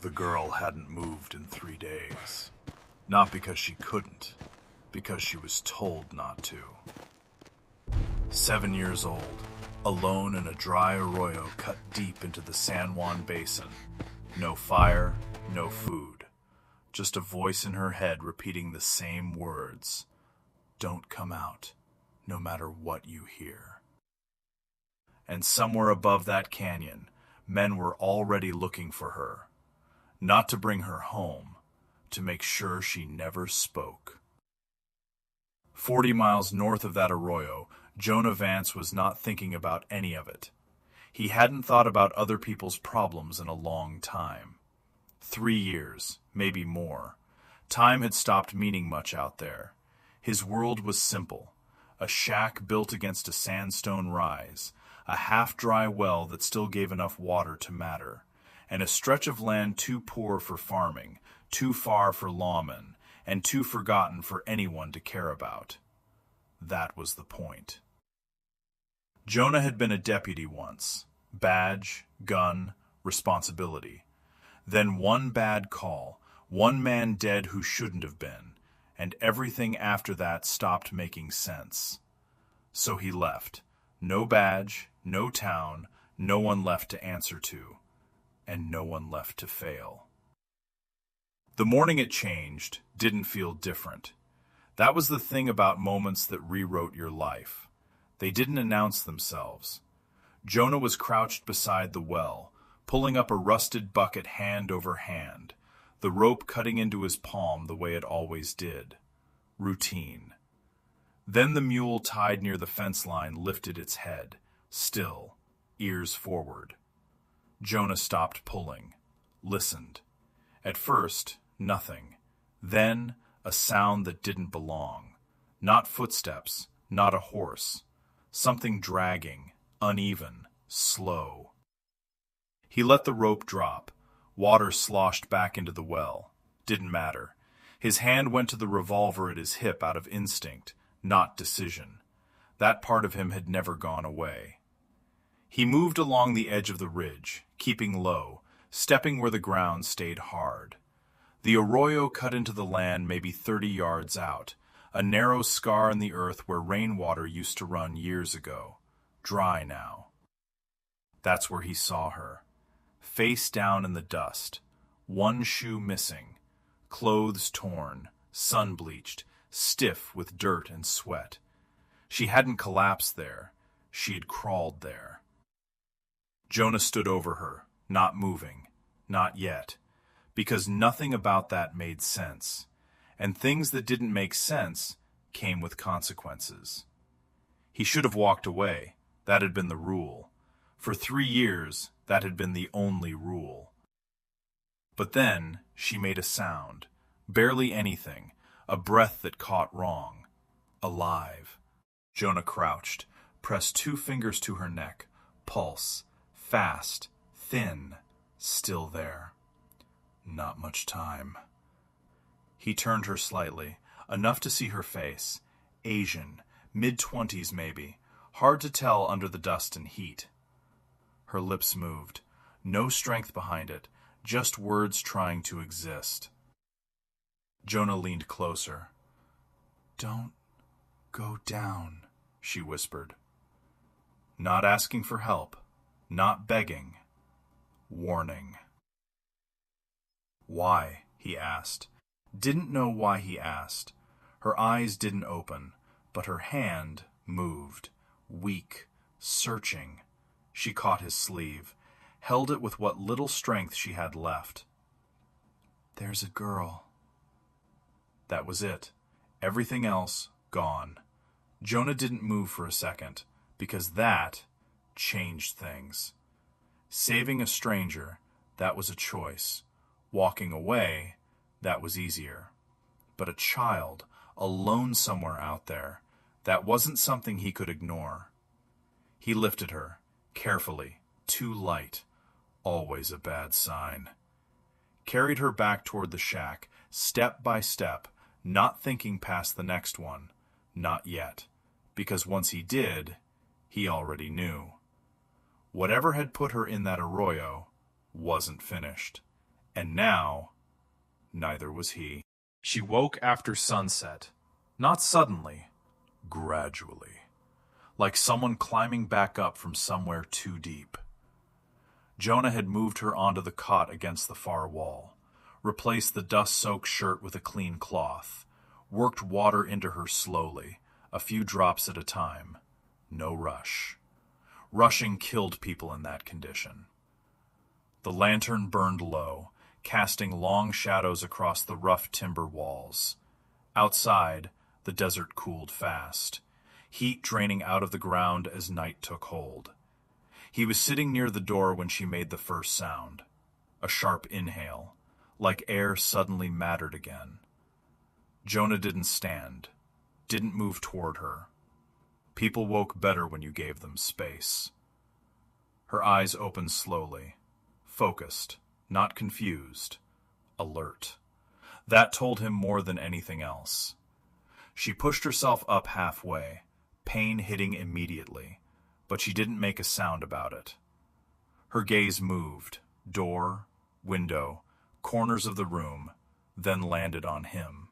The girl hadn't moved in 3 days. Not because she couldn't, because she was told not to. 7 years old, alone in a dry arroyo cut deep into the San Juan Basin. No fire, no food. Just a voice in her head repeating the same words. Don't come out, no matter what you hear. And somewhere above that canyon, men were already looking for her. Not to bring her home, to make sure she never spoke. 40 miles north of that arroyo, Jonah Vance was not thinking about any of it. He hadn't thought about other people's problems in a long time. 3 years, maybe more. Time had stopped meaning much out there. His world was simple. A shack built against a sandstone rise, a half-dry well that still gave enough water to matter, and a stretch of land too poor for farming, too far for lawmen, and too forgotten for anyone to care about. That was the point. Jonah had been a deputy once. Badge, gun, responsibility. Then one bad call, one man dead who shouldn't have been, and everything after that stopped making sense. So he left. No badge, no town, no one left to answer to, and no one left to fail. The morning it changed didn't feel different. That was the thing about moments that rewrote your life. They didn't announce themselves. Jonah was crouched beside the well, pulling up a rusted bucket hand over hand, the rope cutting into his palm the way it always did. Routine. Then the mule tied near the fence line lifted its head, still, ears forward. Jonah stopped pulling, listened. At first, nothing. Then, a sound that didn't belong. Not footsteps, not a horse. Something dragging, uneven, slow. He let the rope drop. Water sloshed back into the well. Didn't matter. His hand went to the revolver at his hip out of instinct, not decision. That part of him had never gone away. He moved along the edge of the ridge, keeping low, stepping where the ground stayed hard. The arroyo cut into the land maybe 30 yards out, a narrow scar in the earth where rainwater used to run years ago, dry now. That's where he saw her, face down in the dust, one shoe missing, clothes torn, sun-bleached, stiff with dirt and sweat. She hadn't collapsed there, she had crawled there. Jonah stood over her, not moving, not yet, because nothing about that made sense, and things that didn't make sense came with consequences. He should have walked away, that had been the rule. For 3 years, that had been the only rule. But then, she made a sound, barely anything, a breath that caught wrong. Alive. Jonah crouched, pressed 2 fingers to her neck, pulse, fast, thin, still there. Not much time. He turned her slightly, enough to see her face. Asian, mid-20s maybe, hard to tell under the dust and heat. Her lips moved, no strength behind it, just words trying to exist. Jonah leaned closer. Don't go down, she whispered. Not asking for help, not begging, warning. Why? He asked. Didn't know why he asked. Her eyes didn't open, but her hand moved, weak, searching. She caught his sleeve, held it with what little strength she had left. There's a girl. That was it. Everything else, gone. Jonah didn't move for a second, because that changed things. Saving a stranger, that was a choice. Walking away, that was easier. But a child, alone somewhere out there, that wasn't something he could ignore. He lifted her, carefully, too light, always a bad sign. Carried her back toward the shack, step by step, not thinking past the next one, not yet, because once he did, he already knew. Whatever had put her in that arroyo wasn't finished. And now, neither was he. She woke after sunset, not suddenly, gradually, like someone climbing back up from somewhere too deep. Jonah had moved her onto the cot against the far wall, replaced the dust-soaked shirt with a clean cloth, worked water into her slowly, a few drops at a time. No rush. Rushing killed people in that condition. The lantern burned low, casting long shadows across the rough timber walls. Outside, the desert cooled fast, heat draining out of the ground as night took hold. He was sitting near the door when she made the first sound. A sharp inhale, like air suddenly mattered again. Jonah didn't stand, didn't move toward her. People woke better when you gave them space. Her eyes opened slowly, focused, not confused, alert. That told him more than anything else. She pushed herself up halfway, pain hitting immediately, but she didn't make a sound about it. Her gaze moved, door, window, corners of the room, then landed on him.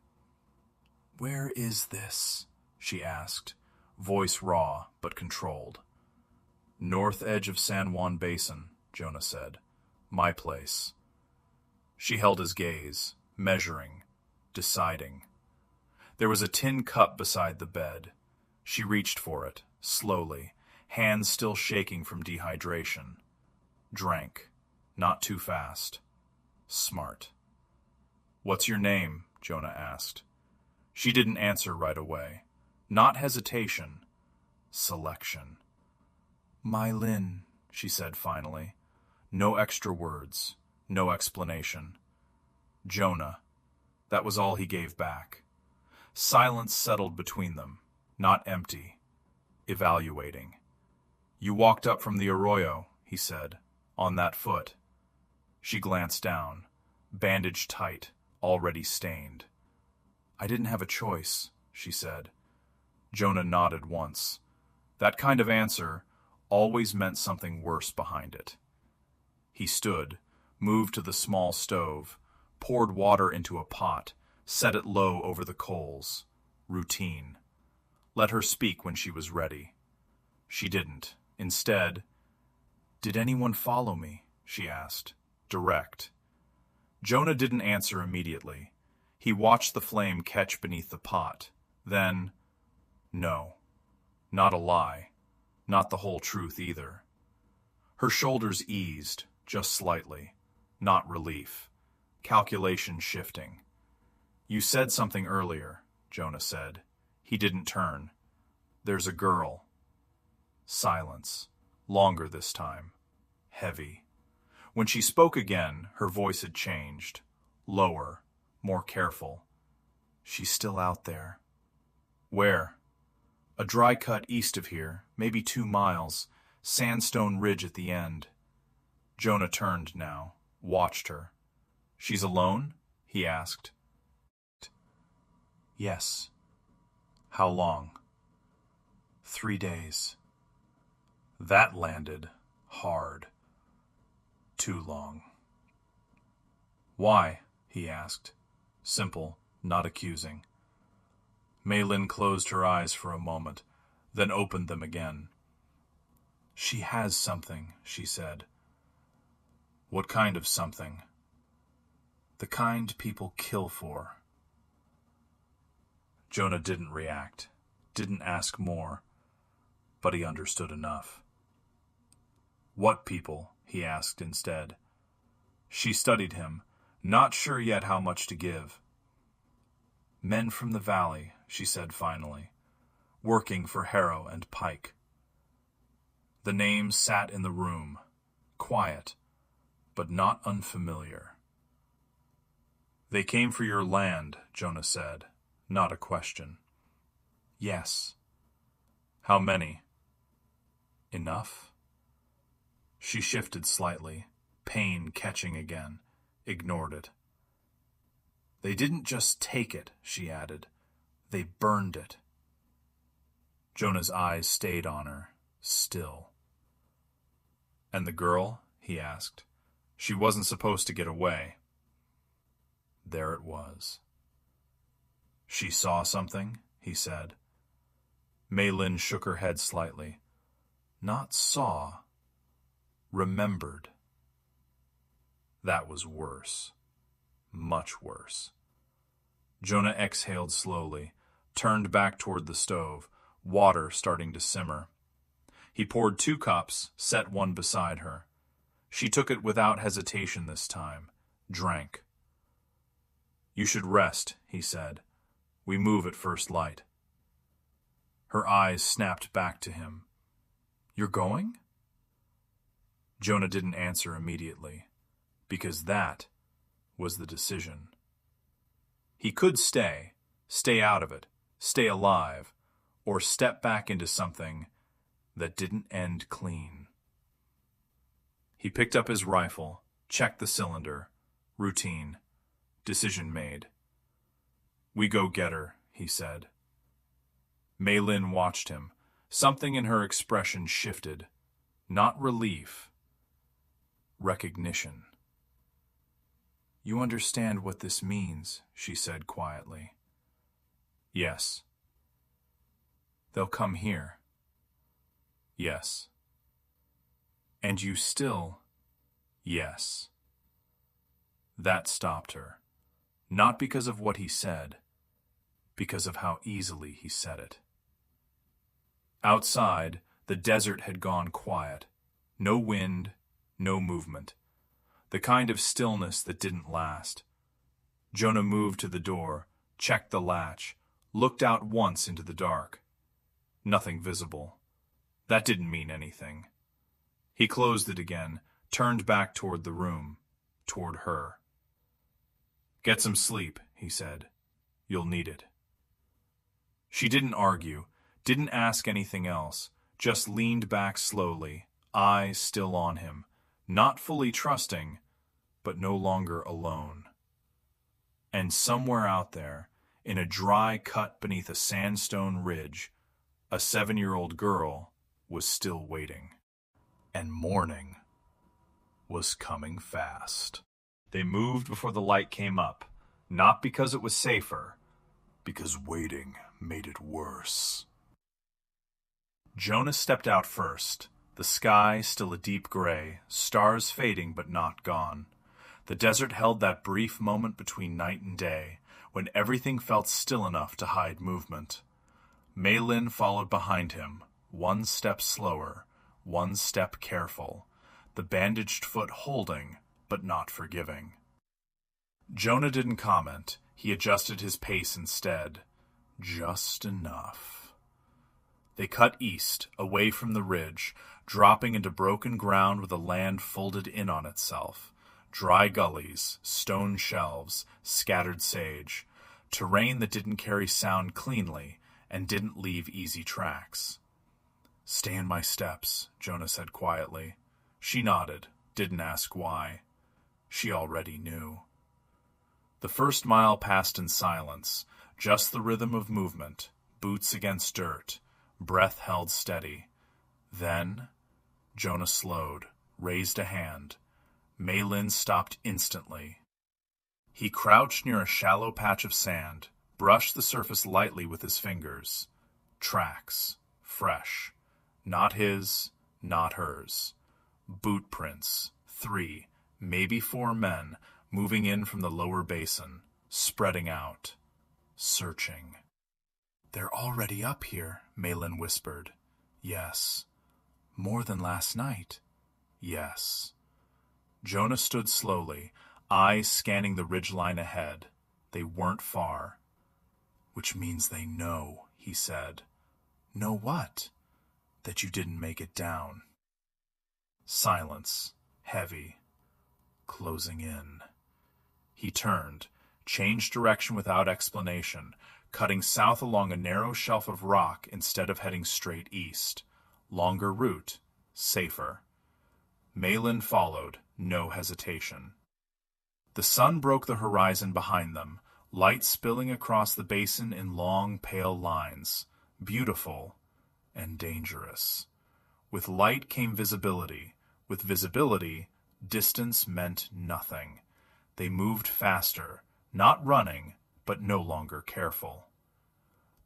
"Where is this?" she asked, voice raw but controlled. "North edge of San Juan Basin," Jonah said. "My place." She held his gaze, measuring, deciding. There was a tin cup beside the bed. She reached for it, slowly, hands still shaking from dehydration. Drank, not too fast. Smart. "What's your name?" Jonah asked. She didn't answer right away. Not hesitation. Selection. "My Lynn," she said finally. No extra words, no explanation. Jonah. That was all he gave back. Silence settled between them, not empty. Evaluating. "You walked up from the arroyo," he said, "on that foot." She glanced down, bandaged tight, already stained. "I didn't have a choice," she said. Jonah nodded once. That kind of answer always meant something worse behind it. He stood, moved to the small stove, poured water into a pot, set it low over the coals. Routine. Let her speak when she was ready. She didn't. Instead, "Did anyone follow me?" she asked. Direct. Jonah didn't answer immediately. He watched the flame catch beneath the pot. Then, no. Not a lie. Not the whole truth either. Her shoulders eased, just slightly. Not relief. Calculation shifting. "You said something earlier," Jonah said. He didn't turn. "There's a girl." Silence. Longer this time. Heavy. When she spoke again, her voice had changed. Lower. More careful. "She's still out there." "Where?" "A dry cut east of here, maybe 2 miles. Sandstone ridge at the end." Jonah turned now, watched her. "She's alone?" he asked. "Yes." "How long?" 3 days. That landed hard. Too long. "Why?" he asked. Simple, not accusing. Maylin closed her eyes for a moment, then opened them again. "She has something," she said. "What kind of something?" "The kind people kill for." Jonah didn't react, didn't ask more, but he understood enough. "What people?" he asked instead. She studied him, not sure yet how much to give. "Men from the valley," she said finally, "working for Harrow and Pike." The name sat in the room, quiet, but not unfamiliar. "They came for your land," Jonah said, not a question. "Yes." "How many?" "Enough." She shifted slightly, pain catching again, ignored it. "They didn't just take it," she added. "They burned it." Jonah's eyes stayed on her, still. "And the girl?" he asked. "She wasn't supposed to get away." There it was. She saw something, he said. Mei Lin shook her head slightly. Not saw. Remembered. That was worse. Much worse. Jonah exhaled slowly, turned back toward the stove, water starting to simmer. He poured 2 cups, set one beside her. She took it without hesitation this time, drank. You should rest, he said. We move at first light. Her eyes snapped back to him. You're going? Jonah didn't answer immediately, because that was the decision. He could stay out of it, stay alive, or step back into something that didn't end clean. He picked up his rifle, checked the cylinder. Routine. Decision made. We go get her, he said. Mei Lin watched him. Something in her expression shifted. Not relief. Recognition. You understand what this means, she said quietly. Yes. They'll come here. Yes. And you still... Yes. That stopped her. Not because of what he said, because of how easily he said it. Outside, the desert had gone quiet. No wind, no movement. The kind of stillness that didn't last. Jonah moved to the door, checked the latch, looked out once into the dark. Nothing visible. That didn't mean anything. He closed it again, turned back toward the room, toward her. Get some sleep, he said. You'll need it. She didn't argue, didn't ask anything else, just leaned back slowly, eyes still on him, not fully trusting, but no longer alone. And somewhere out there, in a dry cut beneath a sandstone ridge, a 7-year-old girl was still waiting. And morning was coming fast. They moved before the light came up, not because it was safer, because waiting made it worse. Jonah stepped out first, the sky still a deep gray, stars fading but not gone. The desert held that brief moment between night and day, when everything felt still enough to hide movement. Mei Lin followed behind him, one step slower, one step careful, the bandaged foot holding, but not forgiving. Jonah didn't comment. He adjusted his pace instead. Just enough. They cut east, away from the ridge, dropping into broken ground with the land folded in on itself. Dry gullies, stone shelves, scattered sage. Terrain that didn't carry sound cleanly and didn't leave easy tracks. Stay in my steps, Jonah said quietly. She nodded, didn't ask why. She already knew. The first mile passed in silence, just the rhythm of movement, boots against dirt, breath held steady. Then, Jonah slowed, raised a hand. Mei Lin stopped instantly. He crouched near a shallow patch of sand, brushed the surface lightly with his fingers. Tracks, fresh. Not his, not hers. Boot prints, 3, maybe 4 men, moving in from the lower basin, spreading out, searching. They're already up here, Mei Lin whispered. Yes. More than last night. Yes. Jonah stood slowly, eyes scanning the ridgeline ahead. They weren't far. Which means they know, he said. Know what? That you didn't make it down. Silence, heavy, closing in. He turned, changed direction without explanation, cutting south along a narrow shelf of rock instead of heading straight east. Longer route, safer. Mei Lin followed, no hesitation. The sun broke the horizon behind them, light spilling across the basin in long, pale lines. Beautiful and dangerous. With light came visibility. With visibility, distance meant nothing. They moved faster, not running, but no longer careful.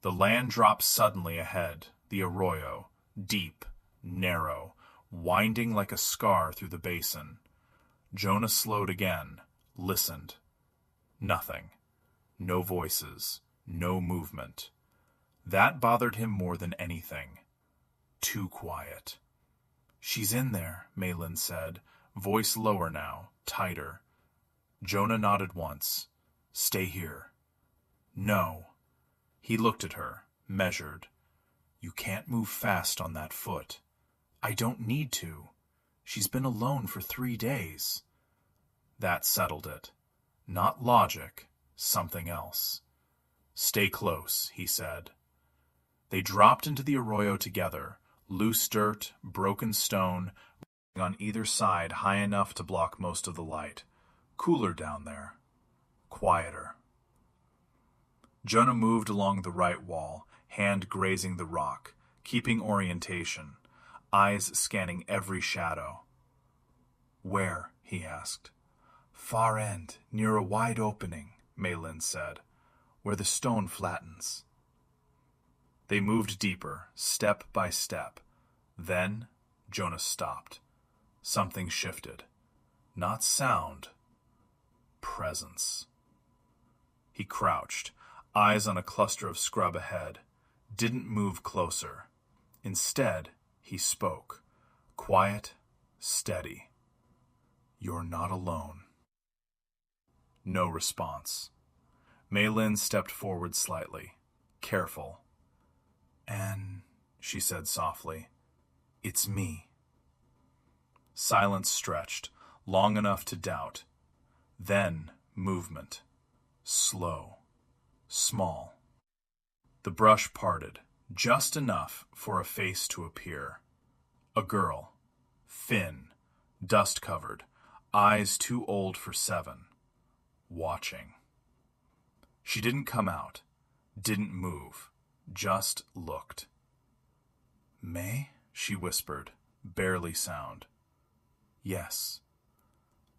The land dropped suddenly ahead, the arroyo, deep, narrow, winding like a scar through the basin. Jonah slowed again, listened. Nothing. No voices, no movement. That bothered him more than anything. Too quiet. "She's in there," Maylin said, voice lower now, tighter. Jonah nodded once. "Stay here." "No." He looked at her, measured. "You can't move fast on that foot." "I don't need to. She's been alone for 3 days." That settled it. Not logic, something else. "Stay close," he said. They dropped into the arroyo together, loose dirt, broken stone, on either side high enough to block most of the light. Cooler down there. Quieter. Jonah moved along the right wall, hand grazing the rock, keeping orientation, eyes scanning every shadow. "Where?" he asked. "Far end, near a wide opening," Maylin said, "where the stone flattens." They moved deeper, step by step. Then Jonah stopped. Something shifted. Not sound. Presence. He crouched, eyes on a cluster of scrub ahead. Didn't move closer. Instead, he spoke. Quiet, steady. "You're not alone." No response. Maylin stepped forward slightly, careful. "Anne," she said softly, "it's me." Silence stretched, long enough to doubt. Then movement. Slow. Small. The brush parted, just enough for a face to appear. A girl. Thin. Dust-covered. Eyes too old for 7. Watching. She didn't come out. Didn't move. Just looked. "May?" she whispered, barely sound. "Yes."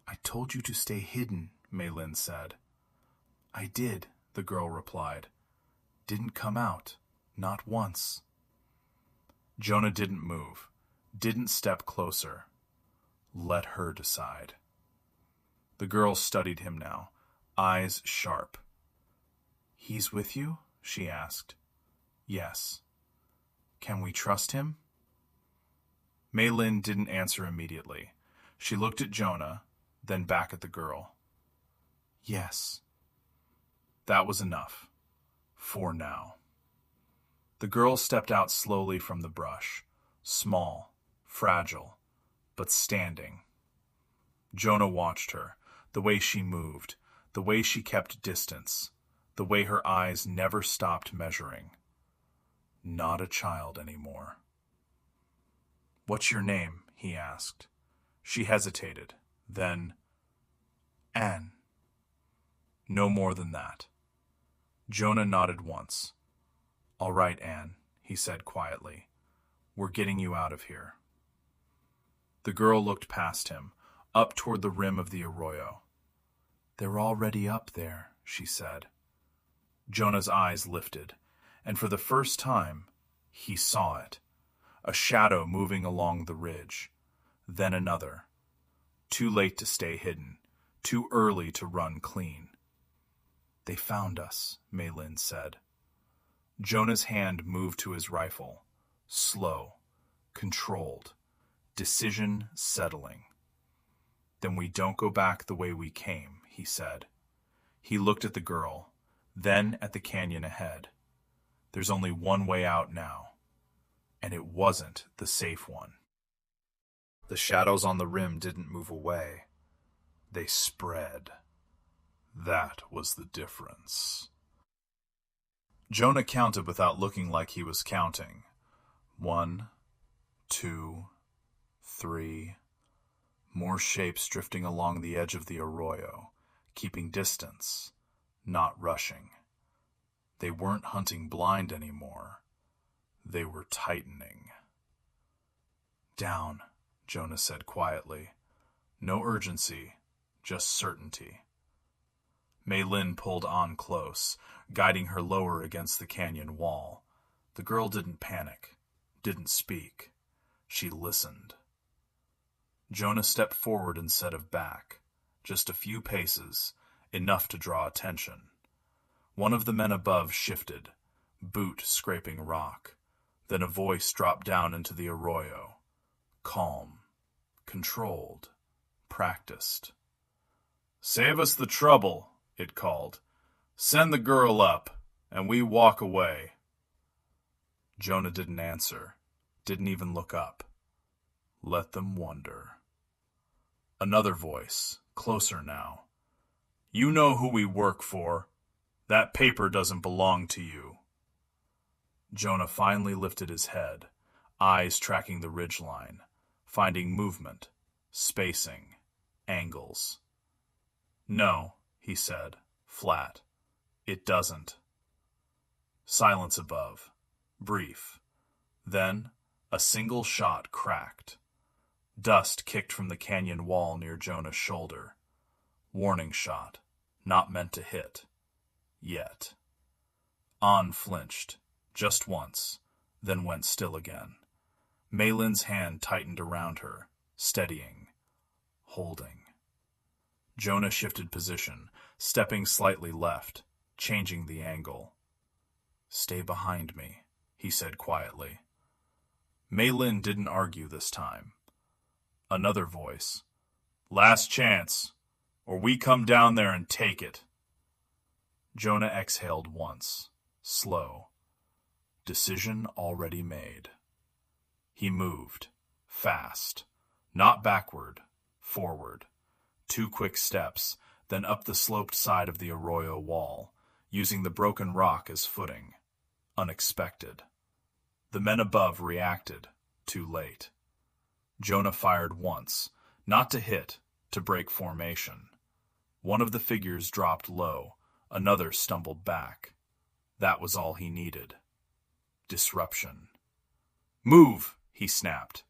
"I told you to stay hidden," Maylin said. "I did," the girl replied. "Didn't come out. Not once." Jonah didn't move. Didn't step closer. Let her decide. The girl studied him now, eyes sharp. "He's with you?" she asked. "Yes." "Can we trust him?" Maylin didn't answer immediately. She looked at Jonah, then back at the girl. "Yes." That was enough. For now. The girl stepped out slowly from the brush. Small, fragile, but standing. Jonah watched her, the way she moved, the way she kept distance, the way her eyes never stopped measuring. Not a child anymore. "What's your name?" he asked. She hesitated. Then, "Anne." No more than that. Jonah nodded once. "All right, Anne," he said quietly. "We're getting you out of here." The girl looked past him, up toward the rim of the arroyo. "They're already up there," she said. Jonah's eyes lifted, and for the first time, he saw it. A shadow moving along the ridge. Then another. Too late to stay hidden. Too early to run clean. "They found us," Maylin said. Jonah's hand moved to his rifle. Slow. Controlled. Decision settling. "Then we don't go back the way we came," he said. He looked at the girl, then at the canyon ahead. There's only one way out now. And it wasn't the safe one. The shadows on the rim didn't move away. They spread. That was the difference. Jonah counted without looking like he was counting. 1, 2, 3. More shapes drifting along the edge of the arroyo, keeping distance, not rushing. They weren't hunting blind anymore. They were tightening. "Down," Jonah said quietly. No urgency, just certainty. Mei Lin pulled on close, guiding her lower against the canyon wall. The girl didn't panic, didn't speak. She listened. Jonah stepped forward instead of back, just a few paces, enough to draw attention. One of the men above shifted, boot scraping rock. Then a voice dropped down into the arroyo. Calm, controlled, practiced. "Save us the trouble," it called. "Send the girl up, and we walk away." Jonah didn't answer, didn't even look up. Let them wonder. Another voice, closer now. "You know who we work for. That paper doesn't belong to you." Jonah finally lifted his head, eyes tracking the ridgeline, finding movement, spacing, angles. "No," he said, flat. "It doesn't." Silence above, brief. Then, a single shot cracked. Dust kicked from the canyon wall near Jonah's shoulder. Warning shot, not meant to hit. Yet. An flinched, just once, then went still again. Mei Lin's hand tightened around her, steadying, holding. Jonah shifted position, stepping slightly left, changing the angle. "Stay behind me," he said quietly. Mei Lin didn't argue this time. Another voice. "Last chance, or we come down there and take it." Jonah exhaled once, slow. Decision already made. He moved, fast, not backward, forward. 2 quick steps, then up the sloped side of the arroyo wall, using the broken rock as footing. Unexpected. The men above reacted, too late. Jonah fired once, not to hit, to break formation. One of the figures dropped low, another stumbled back. That was all he needed. Disruption. "Move!" he snapped.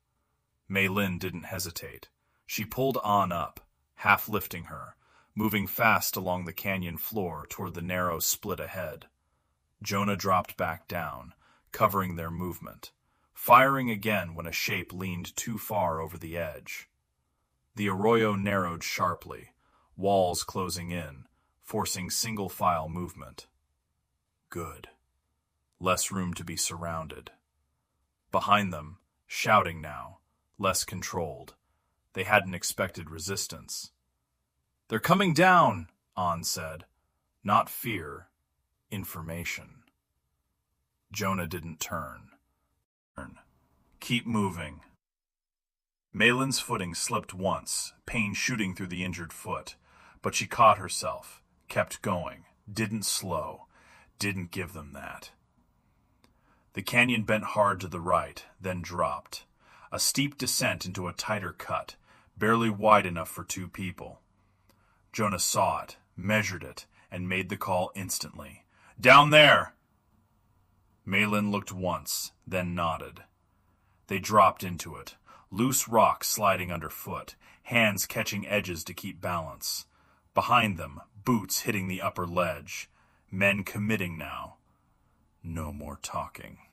Mei Lin didn't hesitate. She pulled An up, half lifting her, moving fast along the canyon floor toward the narrow split ahead. Jonah dropped back down, covering their movement, firing again when a shape leaned too far over the edge. The arroyo narrowed sharply, walls closing in, forcing single-file movement. Good. Less room to be surrounded. Behind them, shouting now, less controlled. They hadn't expected resistance. "They're coming down," An said. Not fear, information. Jonah didn't turn. Keep moving. Mei Lin's footing slipped once, pain shooting through the injured foot, but she caught herself, kept going, didn't slow, didn't give them that. The canyon bent hard to the right, then dropped. A steep descent into a tighter cut, barely wide enough for 2 people. Jonah saw it, measured it, and made the call instantly. "Down there!" Mei Lin looked once, then nodded. They dropped into it, loose rock sliding underfoot, hands catching edges to keep balance. Behind them, boots hitting the upper ledge. Men committing now. No more talking.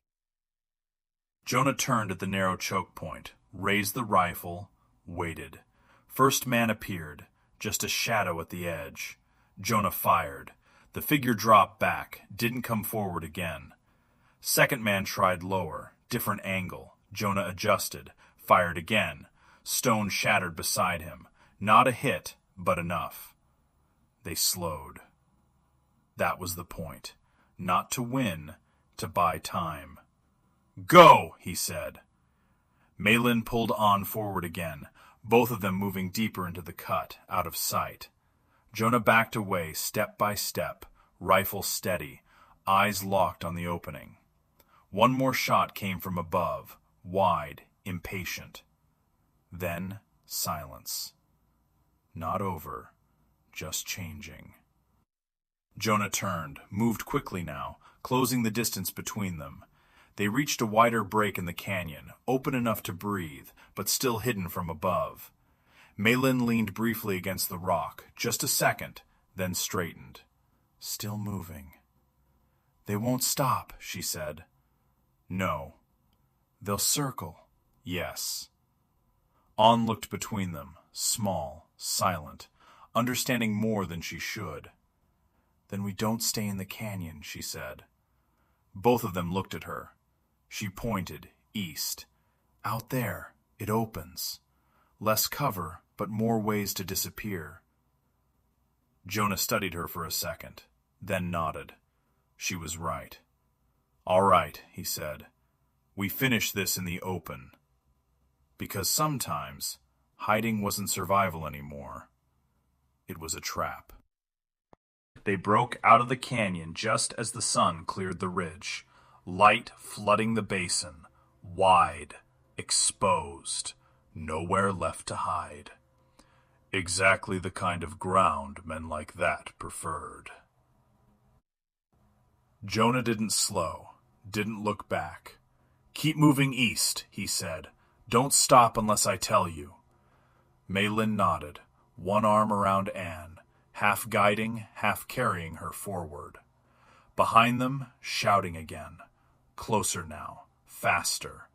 Jonah turned at the narrow choke point, raised the rifle, waited. First man appeared, just a shadow at the edge. Jonah fired. The figure dropped back, didn't come forward again. Second man tried lower, different angle. Jonah adjusted, fired again. Stone shattered beside him. Not a hit, but enough. They slowed. That was the point. Not to win, to buy time. "Go!" he said. Mei Lin pulled An forward again, both of them moving deeper into the cut, out of sight. Jonah backed away step by step, rifle steady, eyes locked on the opening. One more shot came from above, wide, impatient. Then silence. Not over, just changing. Jonah turned, moved quickly now, closing the distance between them. They reached a wider break in the canyon, open enough to breathe, but still hidden from above. Mei Lin leaned briefly against the rock, just a second, then straightened. Still moving. They won't stop, she said. No. They'll circle. Yes. On looked between them, small, silent, understanding more than she should. Then we don't stay in the canyon, she said. Both of them looked at her. She pointed, east. Out there, it opens. Less cover, but more ways to disappear. Jonah studied her for a second, then nodded. She was right. All right, he said. We finish this in the open. Because sometimes, hiding wasn't survival anymore. It was a trap. They broke out of the canyon just as the sun cleared the ridge, light flooding the basin, wide, exposed, nowhere left to hide. Exactly the kind of ground men like that preferred. Jonah didn't slow, didn't look back. Keep moving east, he said. Don't stop unless I tell you. Maylin nodded, one arm around Anne, half guiding, half carrying her forward. Behind them, shouting again. Closer now, faster.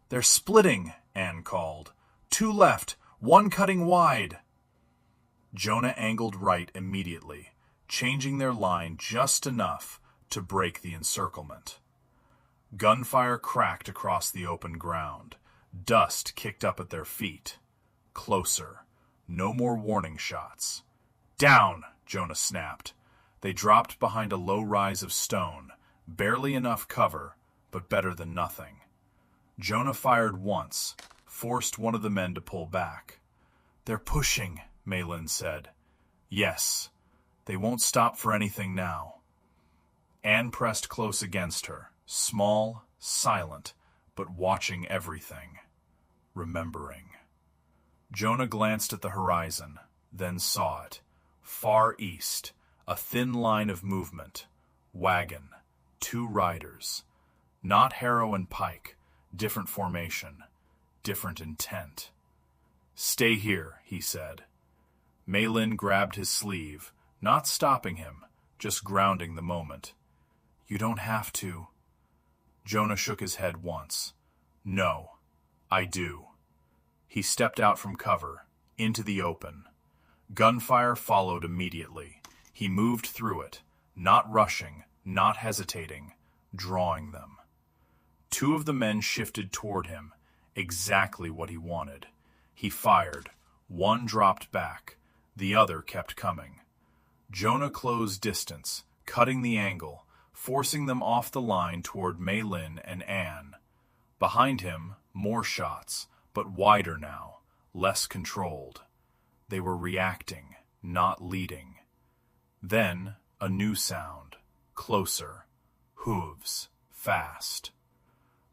They're splitting, Anne called. Two left, one cutting wide. Jonah angled right immediately, changing their line just enough to break the encirclement. Gunfire cracked across the open ground. Dust kicked up at their feet. Closer. No more warning shots. Down, Jonah snapped. They dropped behind a low rise of stone, barely enough cover, but better than nothing. Jonah fired once, forced one of the men to pull back. They're pushing, Maylin said. Yes, they won't stop for anything now. Anne pressed close against her, small, silent, but watching everything, remembering. Jonah glanced at the horizon, then saw it. Far east, a thin line of movement. Wagon, two riders. Not Harrow and Pike, different formation, different intent. Stay here, he said. Maylin grabbed his sleeve, not stopping him, just grounding the moment. You don't have to. Jonah shook his head once. No, I do. He stepped out from cover, into the open. Gunfire followed immediately. He moved through it, not rushing, not hesitating, drawing them. Two of the men shifted toward him, exactly what he wanted. He fired. One dropped back. The other kept coming. Jonah closed distance, cutting the angle, forcing them off the line toward Maylin and Anne. Behind him, more shots, but wider now, less controlled. They were reacting, not leading. Then, a new sound, closer, hooves, fast.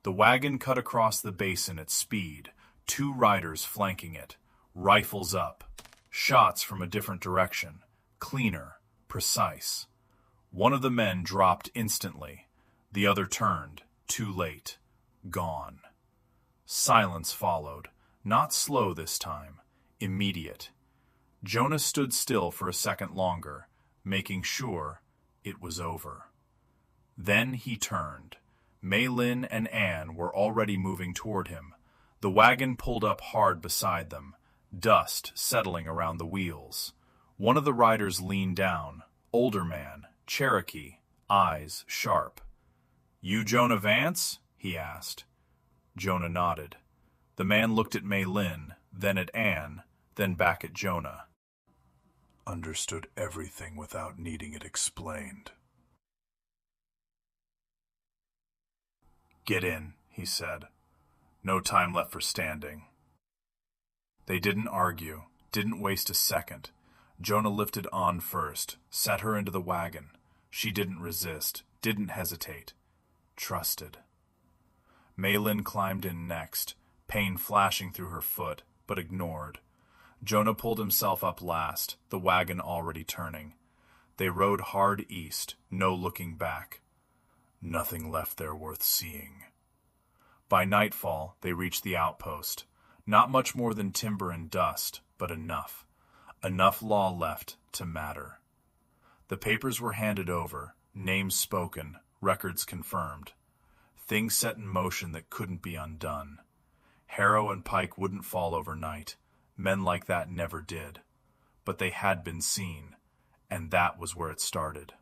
The wagon cut across the basin at speed, two riders flanking it, rifles up, shots from a different direction, cleaner, precise. One of the men dropped instantly, the other turned, too late, gone. Silence followed, not slow this time, immediate. Jonah stood still for a second longer, making sure it was over. Then he turned. Maylin and Anne were already moving toward him. The wagon pulled up hard beside them, dust settling around the wheels. One of the riders leaned down, older man, Cherokee, eyes sharp. You Jonah Vance? He asked. Jonah nodded. The man looked at Maylin, then at Anne, then back at Jonah. Understood everything without needing it explained. Get in, he said. No time left for standing. They didn't argue, didn't waste a second. Jonah lifted Anne first, set her into the wagon. She didn't resist, didn't hesitate. Trusted. Maylin climbed in next, pain flashing through her foot, but ignored. Jonah pulled himself up last, the wagon already turning. They rode hard east, no looking back. Nothing left there worth seeing. By nightfall, they reached the outpost. Not much more than timber and dust, but enough. Enough law left to matter. The papers were handed over, names spoken, records confirmed. Things set in motion that couldn't be undone. Harrow and Pike wouldn't fall overnight. Men like that never did. But they had been seen, and that was where it started.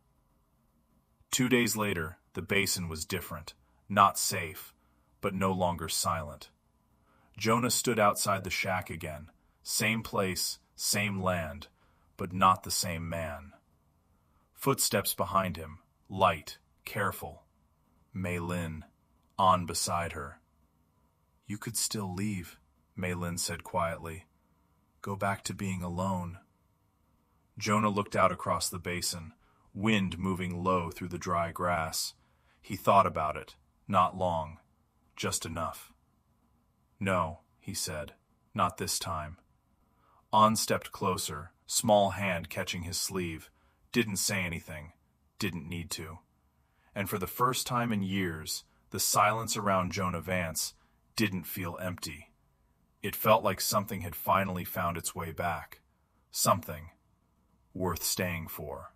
2 days later, the basin was different. Not safe, but no longer silent. Jonah stood outside the shack again. Same place, same land, but not the same man. Footsteps behind him, light, careful. Mei Lin, on beside her. "You could still leave," Mei Lin said quietly. "Go back to being alone." Jonah looked out across the basin, wind moving low through the dry grass. He thought about it. Not long. Just enough. "No," he said. "Not this time." On stepped closer, small hand catching his sleeve. Didn't say anything. Didn't need to. And for the first time in years, the silence around Jonah Vance didn't feel empty. It felt like something had finally found its way back. Something worth staying for.